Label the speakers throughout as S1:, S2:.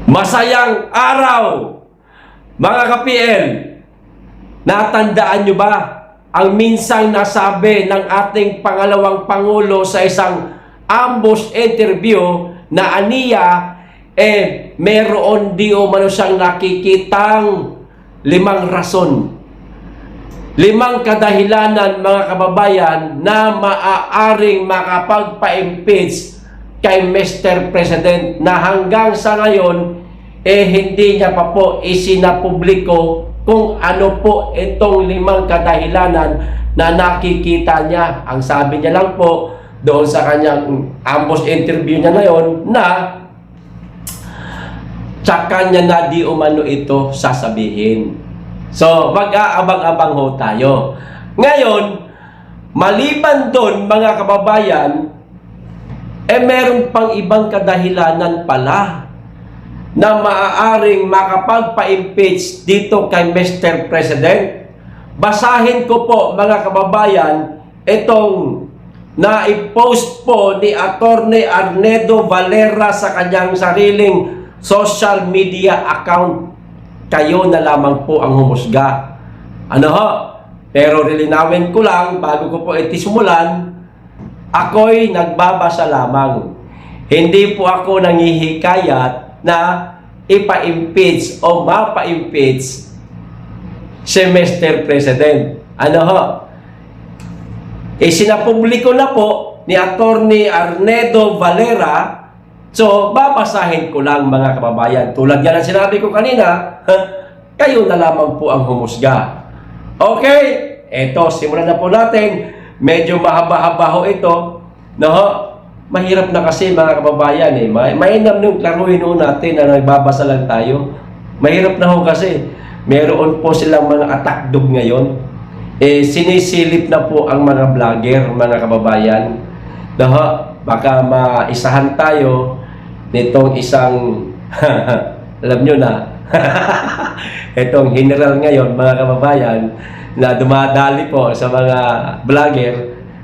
S1: Masayang araw, mga ka-PL. Natandaan nyo ba ang minsang nasabi ng ating pangalawang Pangulo sa isang ambush interview na aniya, meron di o mano siyang nakikitang 5 rason. 5 kadahilanan, mga kababayan, na maaaring makapagpa-impeach kay Mr. President na hanggang sa ngayon hindi niya pa po isinapubliko kung ano po itong 5 kadahilanan na nakikita niya. Ang sabi niya lang po doon sa kanyang ambush interview niya ngayon na tsaka niya na di umano ito sasabihin. So, mag-aabang-abang ho tayo. Ngayon, maliban doon, mga kababayan, meron pang ibang kadahilanan pala na maaaring makapagpa-impeach dito kay Mr. President. Basahin ko po, mga kababayan, itong na-post po ni Atty. Arnedo Valera sa kanyang sariling social media account. Kayo na lamang po ang humusga. Ano ho? Pero lilinawin ko lang, bago ko po itisimulan, ako'y nagbabasa lamang. Hindi po ako nangihikayat na ipa-impeach o mapa-impeach si Mr. President. Ano ho? Sinapubliko na po ni Atty. Arnedo Valera. So, babasahin ko lang, mga kababayan. Tulad yan ang sinabi ko kanina, kayo na lamang po ang humusga. Okay? Eto, simulan na po natin. Medyo mahaba-haba ho ito. No? Mahirap na kasi, mga kababayan. Mainam nung klaruhin ho natin na nagbabasa lang tayo. Mahirap na ho kasi. Meron po silang mga atakdog ngayon. Sinisilip na po ang mga vlogger, mga kababayan. No? Baka maisahan tayo nitong isang alam nyo na itong general ngayon, mga kababayan, na dumadali po sa mga vlogger.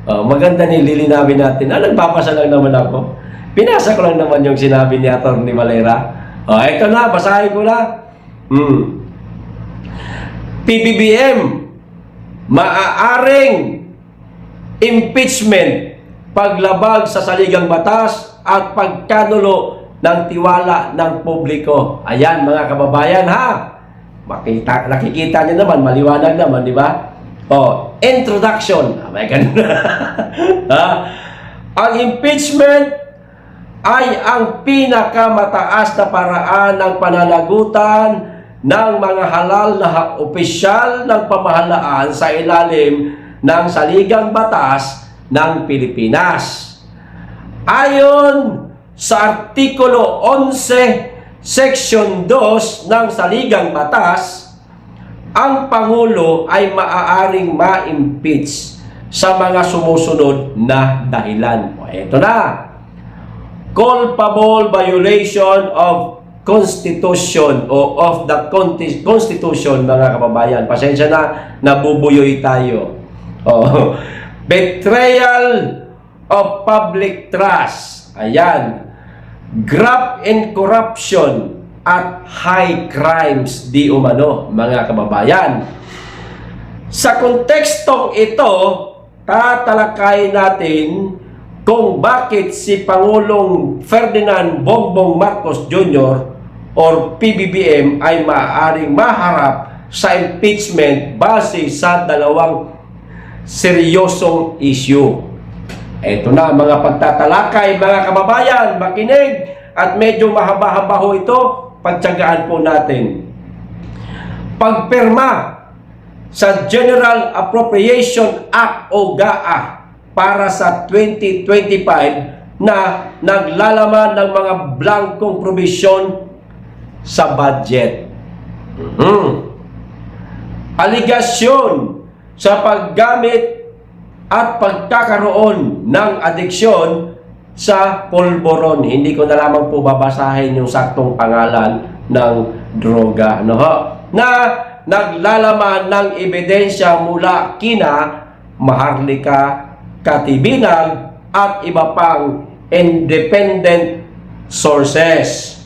S1: Maganda nililinawin natin. Nagbabasa lang naman ako. Pinasa ko lang naman yung sinabi ni Atty. Valera. Ito na, basahin ko na. PBBM, maaaring impeachment, paglabag sa saligang batas at pagkanulo ng tiwala ng publiko. Ayan, mga kababayan, ha? Nakikita niyo naman, maliwanag naman, di ba? Introduction. May ganun. Ang impeachment ay ang pinakamataas na paraan ng pananagutan ng mga halal na opisyal ng pamahalaan sa ilalim ng saligang batas ng Pilipinas. Ayon sa Artikulo 11, Section 2 ng Saligang Batas, ang Pangulo ay maaaring ma-impeach sa mga sumusunod na dahilan. Ito na. Culpable violation of Constitution o of the Constitution, mga kababayan. Pasensya na, nabubuyoy tayo. Betrayal of public trust. Ayan. Graft and corruption at high crimes di umano, mga kababayan. Sa kontekstong ito, tatalakayin natin kung bakit si Pangulong Ferdinand Bongbong Marcos Jr. or PBBM ay maaaring maharap sa impeachment base sa dalawang seryosong issue. Ito na, mga pagtatalakay, mga kababayan, makinig, at medyo mahaba-haba ho ito, pagtiyagaan po natin. Pagpirma sa General Appropriation Act o GAA para sa 2025 na naglalaman ng mga blankong probisyon sa budget. Aligasyon sa paggamit at pagkakaroon ng adiksyon sa polvoron. Hindi ko na lamang po babasahin yung saktong pangalan ng droga. Na naglalaman ng ebidensya mula kina Maharlika Katibinag at iba pang independent sources.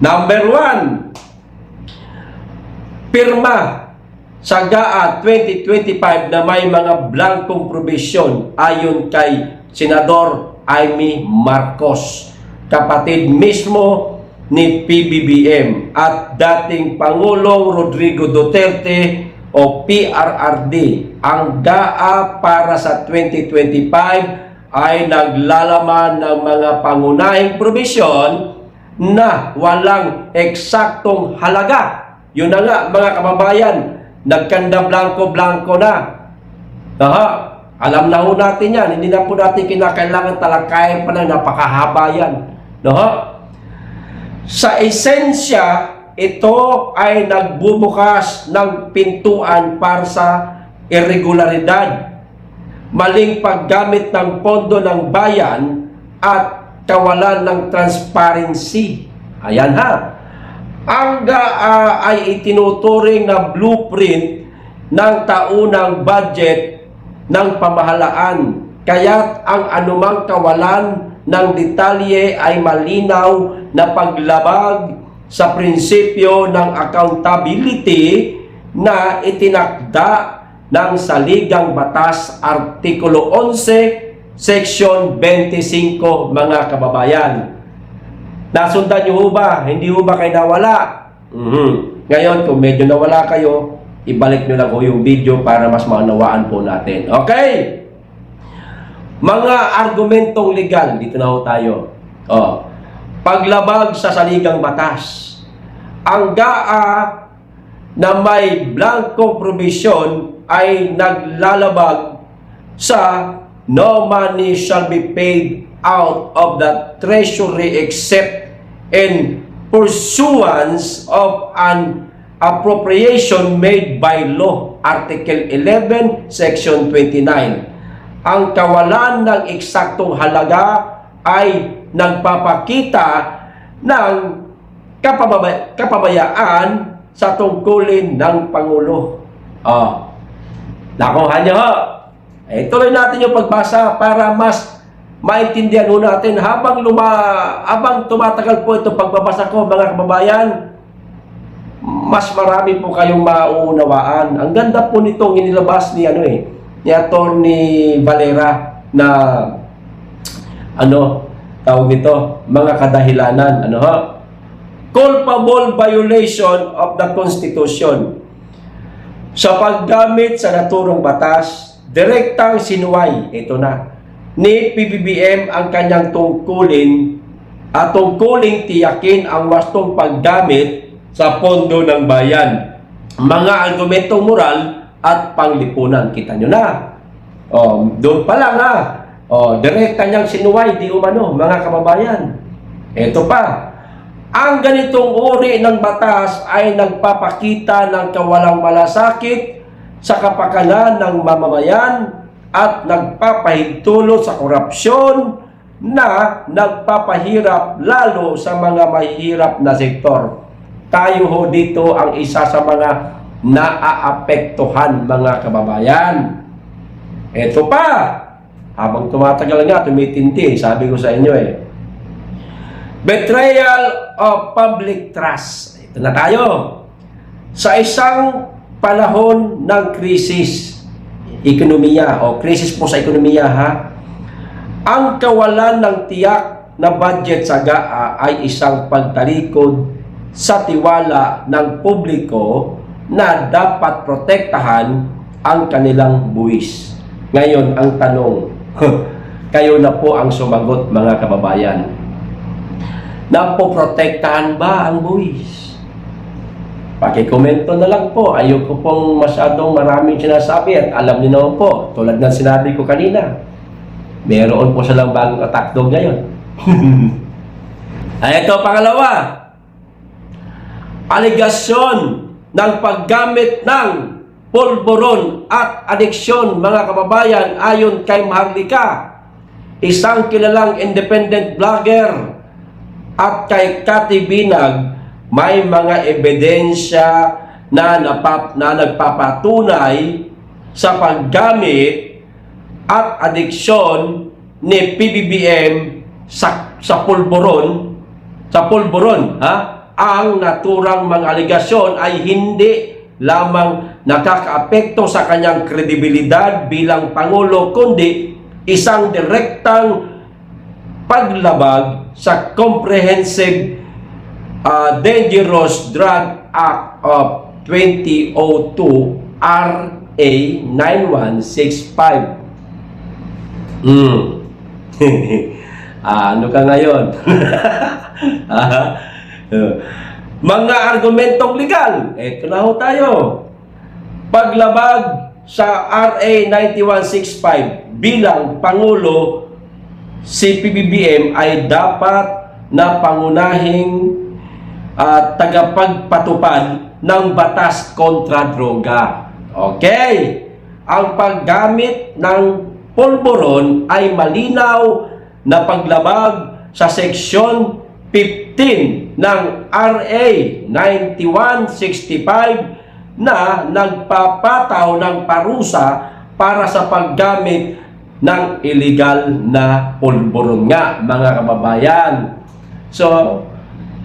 S1: Number 1, pirma sa GAA 2025 na may mga blankong probisyon ayon kay Senador Amy Marcos, kapatid mismo ni PBBM at dating Pangulong Rodrigo Duterte o PRRD. Ang GAA para sa 2025 ay naglalaman ng mga pangunahing probisyon na walang eksaktong halaga. Yun na nga mga kababayan, nagkanda blanco-blanco na. Alam na ho natin yan, hindi na po natin kinakailangan talakayin pa na napakahaba yan. Sa esensya, ito ay nagbubukas ng pintuan para sa irregularidad, maling paggamit ng pondo ng bayan at kawalan ng transparency. Ayan ha. Ang GAA ay itinuturing na blueprint ng taunang budget ng pamahalaan. Kaya't ang anumang kawalan ng detalye ay malinaw na paglabag sa prinsipyo ng accountability na itinakda ng Saligang Batas Artikulo 11, Section 25, mga kababayan. Nasundan nyo ho ba? Hindi ho ba kayo nawala? Ngayon, kung medyo nawala kayo, ibalik nyo lang ho yung video para mas maunawaan po natin. Okay? Mga argumentong legal, dito na ho tayo. Paglabag sa Saligang Batas. Ang GAA na may blankong provision ay naglalabag sa no money shall be paid out of the treasury except in pursuance of an appropriation made by law. Article 11, Section 29. Ang kawalan ng eksaktong halaga ay nagpapakita ng kapabayaan sa tungkulin ng Pangulo. Nakuha niyo ho. Tuloy natin yung pagbasa para mas maintindihan ho natin habang tumatagal po itong pagbabasa ko, mga kababayan, mas marami po kayong mauunawaan. Ang ganda po nitong inilabas ni ni Attorney Valera na tawag nito, mga kadahilanan, culpable violation of the Constitution. Sa paggamit sa naturang batas, direktang sinuway, ito na, ni PBBM ang kanyang tungkulin at tungkuling tiyakin ang wastong paggamit sa pondo ng bayan. Mga argumentong moral at panglipunan. Kita nyo na. Doon pa lang direkta niyang sinuway, di umano, mga kababayan. Ito pa. Ang ganitong uri ng batas ay nagpapakita ng kawalang malasakit sa kapakanan ng mamamayan at nagpapahintulot sa korupsyon na nagpapahirap lalo sa mga mahihirap na sektor. Tayo ho dito ang isa sa mga naaapektuhan, mga kababayan. Ito pa, habang tumatagal nga, tumitindi, sabi ko sa inyo betrayal of public trust. Ito na tayo. Sa isang panahon ng krisis, ekonomiya, krisis po sa ekonomiya ang kawalan ng tiyak na budget sa GAA ay isang pagtalikod sa tiwala ng publiko na dapat protektahan ang kanilang buwis. Ngayon, ang tanong, kayo na po ang sumagot, mga kababayan. Napoprotektahan ba ang buwis? Pakikomento na lang po. Ayoko pong masyadong maraming sinasabi at alam niyo naman po, tulad ng sinabi ko kanina, meron po silang bagong attack dog ngayon. Ay, ito, pangalawa. Aligasyon ng paggamit ng pulburon at adiksyon, mga kababayan, ayon kay Maharlika, isang kilalang independent vlogger, at kay Cathy Binag, may mga ebidensya na nagpapatunay sa paggamit at adiksyon ni PBBM sa pulburon ang naturang mga aligasyon ay hindi lamang nakakaapekto sa kanyang kredibilidad bilang Pangulo, kundi isang direktang paglabag sa Comprehensive Dangerous Drug Act of 2002 RA 9165. Ano ka ngayon? Mga argumentong legal. Ito na ho tayo. Paglabag sa RA 9165 bilang Pangulo, si PBBM ay dapat na pangunahing tagapagpatupad ng batas kontra droga. Okay? Ang paggamit ng pulburon ay malinaw na paglabag sa seksyon 15 ng RA 9165 na nagpapataw ng parusa para sa paggamit ng illegal na pulburon nga, mga kababayan. So,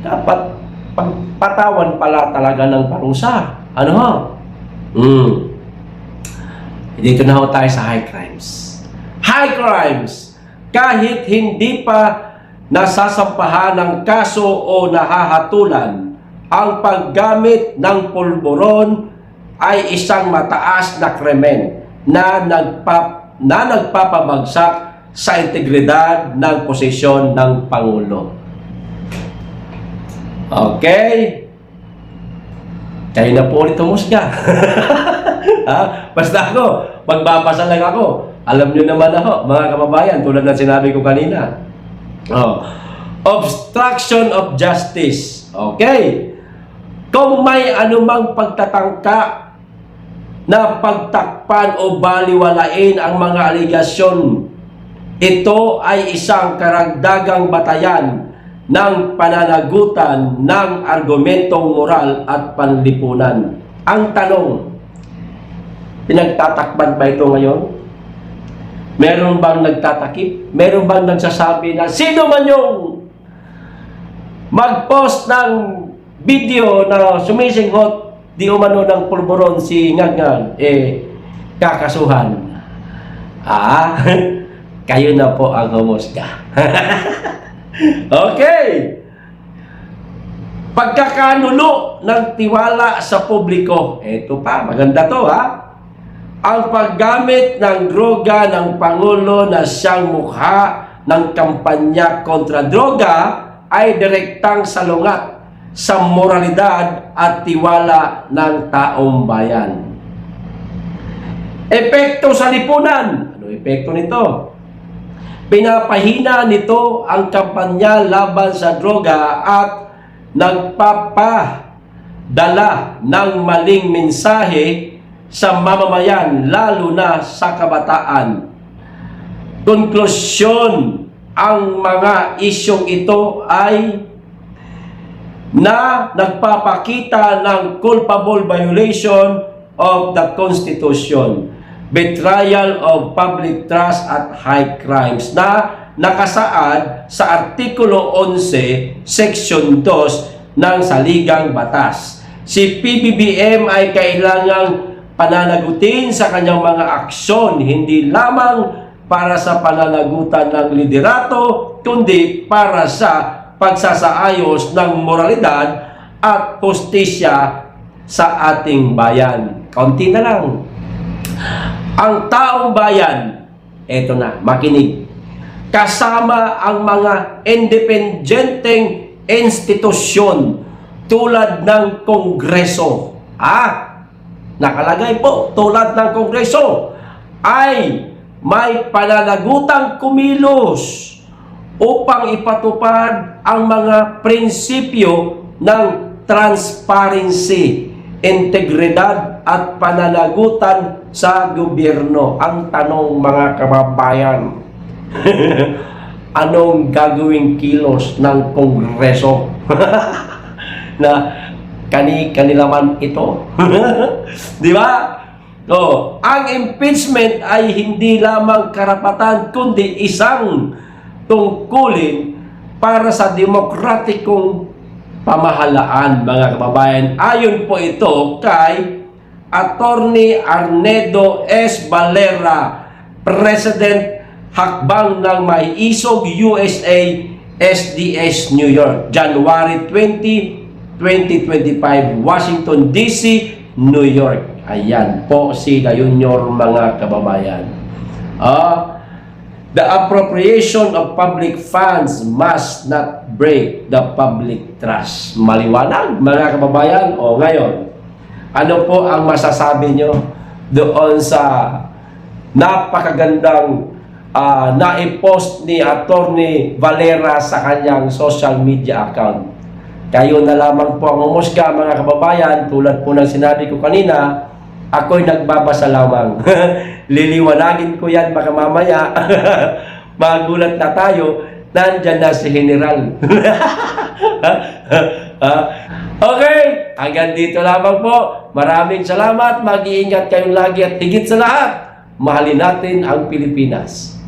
S1: dapat pagpatawan pala talaga ng parusa. Ano ho? Dito na ho tayo sa high crimes. High crimes, kahit hindi pa nasasampahan ng kaso o nahahatulan, ang paggamit ng pulburon ay isang mataas na krimen na nagpapabagsak sa integridad ng posisyon ng Pangulo. Okay? Kayo na po ulit humusga. Basta ako, magbabasa lang ako. Alam nyo naman ako, mga kababayan, tulad ng sinabi ko kanina. Obstruction of justice. Okay? Kung may anumang pagtatangka na pagtakpan o baliwalain ang mga aligasyon, ito ay isang karagdagang batayan ng pananagutan ng argumentong moral at panlipunan. Ang tanong, pinagtatakpan ba ito ngayon? Meron bang nagtatakip? Meron bang nagsasabi na sino man yung mag-post ng video na sumisinghot di umano ng pulburon si Ngagngag, kakasuhan? Kayo na po ang humusga. Okay. Pagkakanulo ng tiwala sa publiko. Ito pa, maganda to Ang paggamit ng droga ng Pangulo na siyang mukha ng kampanya kontra droga ay direktang salungat sa moralidad at tiwala ng taong bayan. Epekto sa lipunan. Ano epekto nito? Pinapahina nito ang kampanya laban sa droga at nagpapadala ng maling mensahe sa mamamayan, lalo na sa kabataan. Konklusyon, ang mga isyong ito ay na nagpapakita ng culpable violation of the Constitution, betrayal of public trust at high crimes na nakasaad sa Artikulo 11, Section 2 ng Saligang Batas. Si PBBM ay kailangang pananagutin sa kanyang mga aksyon, hindi lamang para sa pananagutan ng liderato, kundi para sa pagsasaayos ng moralidad at hustisya sa ating bayan. Kaunti na lang. Ang taong bayan, eto na, makinig, kasama ang mga independenteng institusyon tulad ng Kongreso. Nakalagay po, tulad ng Kongreso, ay may pananagutang kumilos upang ipatupad ang mga prinsipyo ng transparency, integridad at pananagutan sa gobyerno. Ang tanong, mga kababayan, anong gagawing kilos ng Kongreso? Na kanila man ito? Di ba? Ang impeachment ay hindi lamang karapatan kundi isang tungkulin para sa demokratikong pamahalaan, mga kababayan. Ayon po ito kay Attorney Arnedo S. Valera, President Hakbang ng May Isog USA SDS New York, January 20, 2025, Washington DC, New York. Ayan po sila Junior, mga kababayan. The appropriation of public funds must not break the public trust. Maliwanag, mga kababayan. O ngayon, ano po ang masasabi nyo doon sa napakagandang na-post ni Attorney Valera sa kanyang social media account? Kayo na lamang po ang umusga, mga kababayan. Tulad po ng sinabi ko kanina, ako'y nagbabasa lamang. Liliwanagin ko yan baka mamaya magulat na tayo, nandyan na si General. Okay, hanggang dito lamang po. Maraming salamat, mag-iingat kayong lagi at higit sa lahat, mahalin natin ang Pilipinas.